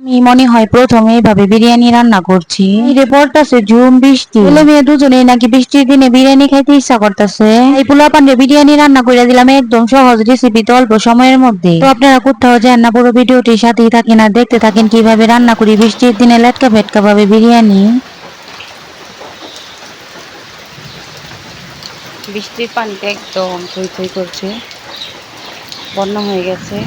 আমি মনে হয় প্রথমে এইভাবে বিরিয়ানি রান্না করছি। রে পড়তাছে ঝুম বৃষ্টি, ছেলে মেয়ে দুজনেই নাকি বৃষ্টির দিনে বিরিয়ানি খাইতে ইচ্ছা করতেছে। এই পোলাপান বিরিয়ানি রান্না করে দিলাম একদম সহজ রেসিপিতে অল্প সময়ের মধ্যে। তো আপনারা কোথাও যান না, পুরো ভিডিওটির সাথেই থাকেন আর দেখতে থাকেন কিভাবে রান্না করি বৃষ্টির দিনে লেটকা ফেটকা ভাবে বিরিয়ানি। বৃষ্টির পানিতে একদম থই থই করছে, বন্যা হয়ে গেছে।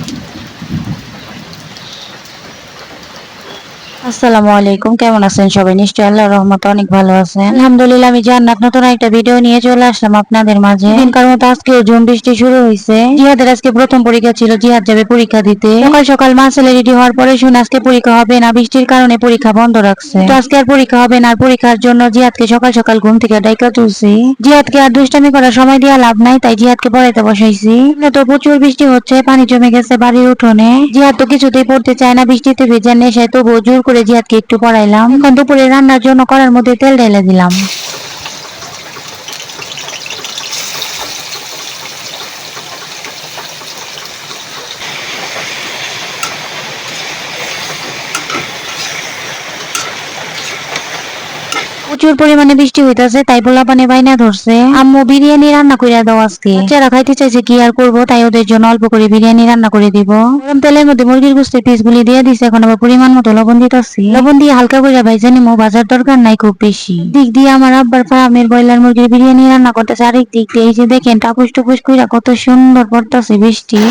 আসসালামু আলাইকুম, কেমন আছেন সবাই? নিশ্চয়ই আল্লাহর রহমতে অনেক ভালো আছেন। আলহামদুলিল্লাহ, আমি জান্নাত নতুন একটা ভিডিও নিয়ে চলে আসলাম আপনাদের মাঝে। দিনকার মতো আজকেও ঝুম বৃষ্টি শুরু হয়েছে। জিহাদের আজকে প্রথম পরীক্ষা ছিল, জিহাদ যাবে পরীক্ষা দিতে। সকাল সকাল মা ছেলে রেডি হওয়ার পরে শুনে আজকে পরীক্ষা হবে না, বৃষ্টির কারণে পরীক্ষা বন্ধ রাখছে। তো আজকে আর পরীক্ষা হবে না, আর পরীক্ষার জন্য জিহাদকে সকাল সকাল ঘুম থেকে ডাইকা তুলছি। জিহাদকে আর দুষ্টামি করার সময় দেওয়া লাভ নাই, তাই জিহাদকে পড়াইতে বসাইছি। তো প্রচুর বৃষ্টি হচ্ছে, পানি জমে গেছে বাড়ির উঠোনে। জিহাদ তো কিছুতেই পড়তে চায় না, বৃষ্টিতে ভেজা নেশায় তবুও জোর করে জিহাদকে একটু পড়াইলাম। এখন দুপুরে রান্নার জন্য কড়ার মধ্যে তেল ঢেলে দিলাম। প্রচুর পরিমাণে বৃষ্টি হইতাছে, তাই পোলাপানে বাইনা ধরছে আম্মু বিরিয়ানি রান্না কইরা দাও আজকে। বাচ্চারা খাইতে চাইছে, কি আর করবো, তাই ওদের জন্য অল্প করে বিরিয়ানি রান্না করে দিব। গরম তেলের মধ্যে মুরগির গোস্তের পিস গুলি দিয়ে দিছে, এখন আবার পরিমাণ মতো লবণ দিতেছি। লবণ দিয়ে হালকা করে ভাইজা নিমু, ভাজার দরকার নাই খুব বেশি। দিক দিয়ে আমার আব্বার ফার্মের ব্রয়লার মুরগির বিরিয়ানি রান্না করতেছে, আরেক দিক দিয়ে এই যে দেখেন টাপুস টুপুস কইরা কত সুন্দর পড়তাছে বৃষ্টি।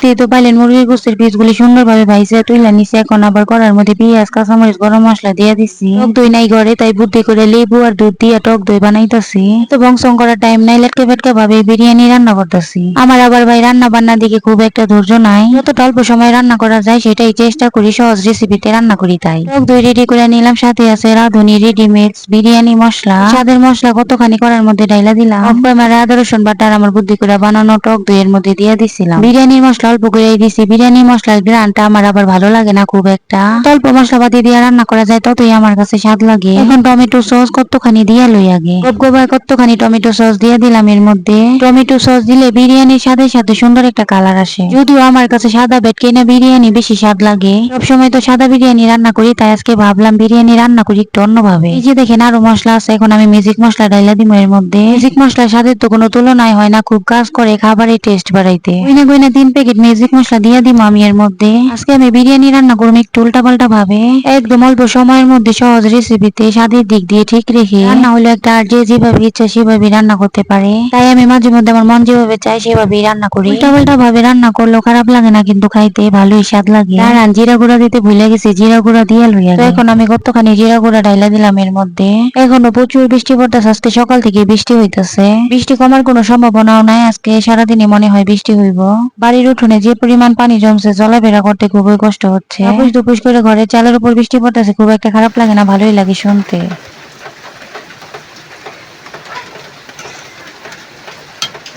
দিয়ে তো পাইলেন মুরগির গোস্তের পিস গুলি সুন্দরভাবে ভাইসে তুইলা নিছি। এখন আবার করার মধ্যে পেঁয়াজ কাঁচামরিচ গরম মশলা দিয়ে দিছি। টক দই নাই ঘরে, তাই বুদ্ধি করে লেবু আর দুধ দিয়ে টক দই বানাইতাছি। তো বংশং করার টাইম নাই, লেটকে ফেটকে ভাবে বিরিয়ানি রান্না করতেছি। আমার আবার ভাই রান্না বান্নার দিকে খুব একটা ধৈর্য নাই, যতটা অল্প সময় রান্না করা যায় সেটাই চেষ্টা করি, সহজ রেসিপিতে রান্না করি। তাই টক দই রেডি করে নিলাম, সাথে আছে রাঁধুনি রেডিমেড বিরিয়ানি মশলা। স্বাদের মশলা কতখানি করার মধ্যে ডাইলা দিলাম। অফ ক্যামেরা আদা রসুন বাটার আমার বুদ্ধি করে বানানো টক দইয়ের মধ্যে দিয়ে দিছিলাম। বিরিয়ানির মশলা অল্প করে দিছি, বিরিয়ানি মশলার গ্রানটা আমার আবার ভালো লাগে না খুব একটা। অল্প মশলাপাতি দিয়ে রান্না করা যায় ততই আমার কাছে স্বাদ লাগে। এখন টমেটো সস কতখানি দিয়ে লই আগে। গবগবায় কতখানি টমেটো সস দিয়ে দিলাম এর মধ্যে। টমেটো সস দিলে বিরিয়ানির সাথে সাথে সুন্দর একটা কালার আসে। যদিও আমার কাছে সাদা ভেটকি না বিরিয়ানি বেশি স্বাদ লাগে, সবসময় তো সাদা বিরিয়ানি রান্না করি, তাই আজকে ভাবলাম বিরিয়ানি রান্না করি একটু অন্যভাবে। এই যে দেখেন আরো মশলা আছে, এখন আমি ম্যাজিক মশলা ডাইলা দিব এর মধ্যে। ম্যাজিক মশলার স্বাদের তো কোনো তুলনাই হয় না, খুব কাজ করে খাবারের টেস্ট বাড়াইতে। গইনা গইনা 3 প্যাকেট ম্যাজিক মশলা দিয়ে দিব আমি এর মধ্যে। আজকে আমি বিরিয়ানি রান্না করবো একটু উল্টা পাল্টা ভাবে, একদম অল্প সময়ের মধ্যে সহজ রেসিপিতে স্বাদের দিক দিয়ে ঠিক রেখে। রান্না হলো একটা আর যে যেভাবে ইচ্ছা সেভাবে রান্না করতে পারে, তাই আমি মাঝে মধ্যে আমার মন যেভাবে চাই সেভাবেই রান্না করি। উল্টা পাল্টা ভাবে রান্না করলেও খারাপ লাগে না, কিন্তু খাইতে ভালোই স্বাদ লাগে। আর জিরা গুঁড়া দিতে ভুলে গেছি, জিরা গুঁড়া দিয়ে লইয়া। তো এখন আমি কতখানি জিরা গুঁড়া ডাইলা দিলাম এর মধ্যে। এখনো প্রচুর বৃষ্টি পড়তেছে, আজকে সকাল থেকে বৃষ্টি হইতেছে। বৃষ্টি কমার কোনো সম্ভাবনাও নাই, আজকে সারাদিনই মনে হয় বৃষ্টি হইব। বাড়ির উঠোনে যে পরিমাণ পানি জমছে, চলাফেরা করতে খুবই কষ্ট হচ্ছে। আপুস দুপুস করে ঘরে চালের উপর বৃষ্টি পড়তেছে, খুব একটা খারাপ লাগে না, ভালোই লাগে শুনতে।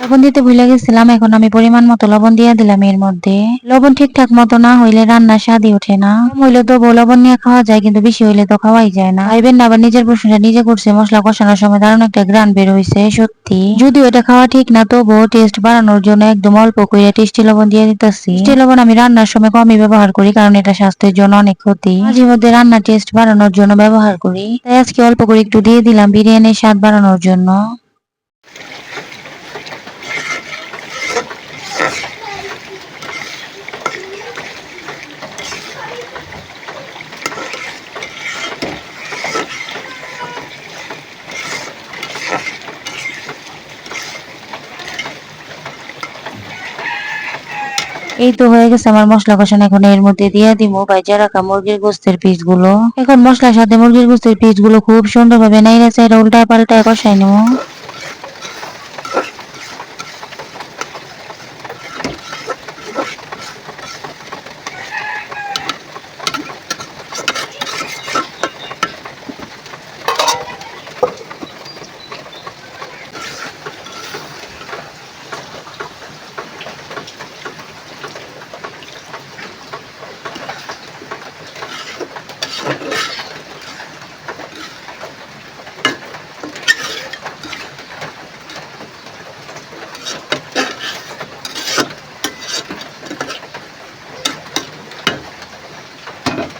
লবণ দিতে ভুলে গেছিলাম, এখন আমি পরিমাণ মতো লবণ দিয়ে দিলাম এর মধ্যে। লবণ ঠিকঠাক মতো না হইলে রান্নার স্বাদই ওঠে না। কম হইলে তো লবণ নিয়ে খাওয়া যায়, কিন্তু বেশি হইলে তো খাওয়াই যায় না। ভাইবেন না আবার নিজের প্রশংসা নিজে করছে, মশলা কষানোর সময় দারুণ একটা গ্রান বের হইছে সত্যি। যদিও এটা খাওয়া ঠিক না, তবুও টেস্ট বাড়ানোর জন্য একদম অল্প করে টেস্টি লবণ দিয়ে দিতেছি। টেস্টি লবণ আমি রান্নার সময় কমই ব্যবহার করি, কারণ এটা স্বাস্থ্যের জন্য অনেক ক্ষতি। মাঝে মধ্যে রান্নার টেস্ট বাড়ানোর জন্য ব্যবহার করি, তাই আজকে অল্প করে একটু দিয়ে দিলাম বিরিয়ানির স্বাদ বাড়ানোর জন্য। এই তো হয়ে গেছে আমার মশলা কষানো, এখন এর মধ্যে দিয়ে দিব ভাইজা রাখা মুরগির গোস্তের পিস গুলো। এখন মশলার সাথে মুরগির গোস্তের পিস গুলো খুব সুন্দরভাবে নাইড়া চাইড়া উল্টায় পাল্টায় কষাই নেব।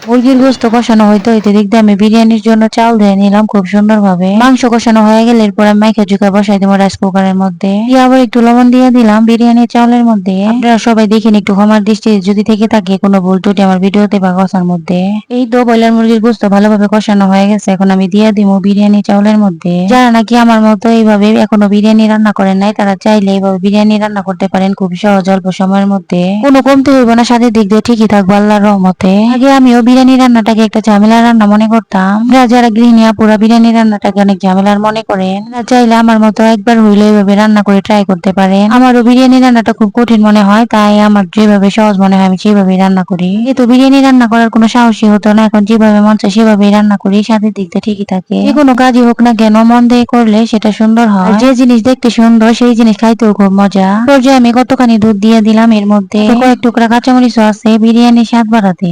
মুরগির গোস্ত কষানো হইতে হইতে দেখতে আমি বিরিয়ানির জন্য চাল ধুয়ে নিলাম খুব সুন্দর ভাবে। মাংস কষানো হয়ে গেলে এরপর আমি মাইখা চুকা বসাই দেবো রাইস কুকারের মধ্যে, দিয়ে আবার একটু লবণ দিয়ে দিলাম বিরিয়ানির চাউলের মধ্যে। আপনারা সবাই দেখেন একটু ক্ষমার দৃষ্টি যদি থেকে থাকে কোনো ভুল ত্রুটি আমার ভিডিওতে বা কষার মধ্যে। এই তো ব্রয়লার মুরগির গোস্ত ভালোভাবে কষানো হয়ে গেছে, এখন আমি দিয়ে দিব বিরিয়ানি চাউলের মধ্যে। যারা নাকি আমার মতো এইভাবে এখনো বিরিয়ানি রান্না করেন নাই তারা চাইলে এইভাবে বিরিয়ানি রান্না করতে পারেন খুব সহজ অল্প সময়ের মধ্যে, কোনো কমতে হইব না, স্বাদের দিক দিয়ে ঠিকই থাকবো আল্লাহর রহমতে। আগে আমিও বিরিয়ানি রান্নাটাকে একটা ঝামেলার রান্না মনে করতাম। যারা গৃহিণী আপুরা বিরিয়ানি রান্নাটাকে অনেক ঝামেলার মনে করেন, তারা চাইলে আমার মতো একবার হইলে এইভাবে রান্না করে ট্রাই করতে পারেন। আমারও বিরিয়ানি রান্নাটা খুব কঠিন মনে হয়, তাই আমার যেভাবে সহজ মনে হয় আমি সেভাবে রান্না করি। কিন্তু বিরিয়ানি রান্না করার কোনো সাহসই হতো না, এখন যেভাবে মন চায় সেভাবেই রান্না করি, স্বাদের দিক দিয়ে ঠিকই থাকে। যে কোনো কাজই হোক না কেন মন দিয়ে করলে সেটা সুন্দর হয়। যে জিনিস দেখতে সুন্দর সেই জিনিস খাইতেও খুব মজা। পর্যায়ে আমি কতখানি দুধ দিয়ে দিলাম, এর মধ্যে কয়েক টুকরা কাঁচামরিচও আছে বিরিয়ানির স্বাদ বাড়াতে।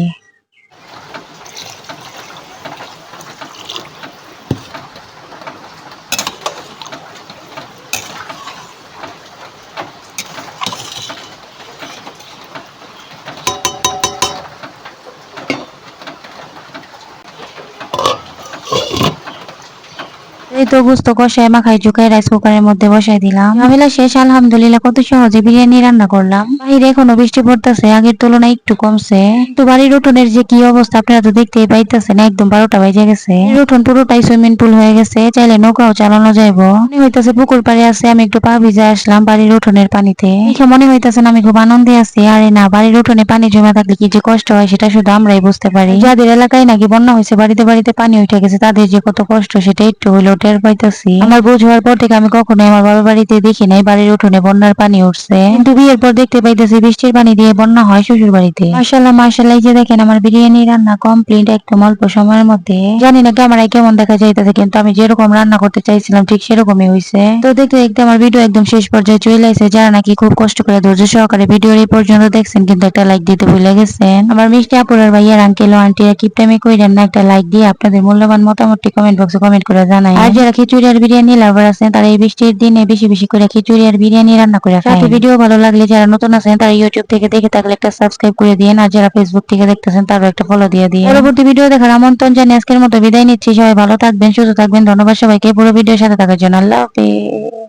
এই তো গোস্ত কষায় মাখাই চুকাই রাইস কুকারের মধ্যে বসাই দিলাম। ঝামেলা শেষ আলহামদুলিল্লাহ, কত সহজে বিরিয়ানি রান্না করলাম। বাইরে এখনো বৃষ্টি পড়তেছে, আগের তুলনায় একটু কমছে। তো বাড়ির উঠোনের যে কি অবস্থা আপনারা তো দেখতেই পাইতেছেন, একদম 12টা বেজে গেছে। উঠোন পুরোটাই সুইমিং পুল হয়ে গেছে, চাইলে নৌকাও চালানো যাইবো। মনে হইতেছে পুকুর পাড়ে আছে, আমি একটু পা ভিজে আসলাম বাড়ির উঠোনের পানিতে। দেখে মনে হইতেছে আমি খুব আনন্দে আছি। আরে না, বাড়ির উঠোনে পানি জমা থাকলে কি যে কষ্ট হয় সেটা শুধু আমরাই বুঝতে পারি। যাদের এলাকায় নাকি বন্যা হয়েছে, বাড়িতে বাড়িতে পানি উঠে গেছে, তাদের যে কত কষ্ট সেটা একটু হইলেও টের পাইতেছি। আমার বোঝ হওয়ার পর থেকে আমি কখনোই আমার বাবার বাড়িতে দেখি নাই বাড়ির উঠোনে বন্যার পানি উঠছে, কিন্তু বিয়ের পর দেখতে পাইতেছি বৃষ্টির পানি দিয়ে বন্যা হয় শ্বশুর বাড়িতে। মাশাআল্লাহ মাশাআল্লাহ, এই যে দেখেন আমার বিরিয়ানি রান্না কমপ্লিট একদম অল্প সময়ের মধ্যে। জানি না ক্যামেরায় কেমন দেখা যাইতেছে, কিন্তু আমি যেরকম রান্না করতে চাইছিলাম ঠিক সেরকমই হয়েছে। তো দেখতে দেখতে আমার ভিডিও একদম শেষ পর্যায়ে চলে আসে। যারা নাকি খুব কষ্ট করে ধৈর্য সহকারে ভিডিওর এই পর্যন্ত দেখছেন কিন্তু একটা লাইক দিতে ভুলে গেছেন, আমার মিষ্টি আপুরার ভাইয়ার আঙ্কেল ও আন্টিরা কিপটামি কইরেন না, একটা লাইক দিয়ে আপনাদের মূল্যবান মতামতটি কমেন্ট বক্সে কমেন্ট করে জানাই। আর যারা খিচুড়ি আর বিরিয়ানি লাভার আছেন তারা এই বৃষ্টির দিনে বেশি বেশি করে খিচুড়ি আর বিরিয়ানি রান্না করে খান। সাথে ভিডিও ভালো লাগলে যারা নতুন আছেন তারা ইউটিউব থেকে দেখে থাকলে একটা সাবস্ক্রাইব করে দিয়েন, আর যারা ফেসবুক থেকে দেখতেছেন তারও একটা ফলো দিয়ে দিন। পরবর্তী ভিডিও দেখার আমন্ত্রণ জানিয়ে আজকের মতো বিদায় নিচ্ছি। সবাই ভালো থাকবেন, সুস্থ থাকবেন। ধন্যবাদ সবাইকে পুরো ভিডিওর সাথে থাকার জন্য। আল্লাহ হাফেজ।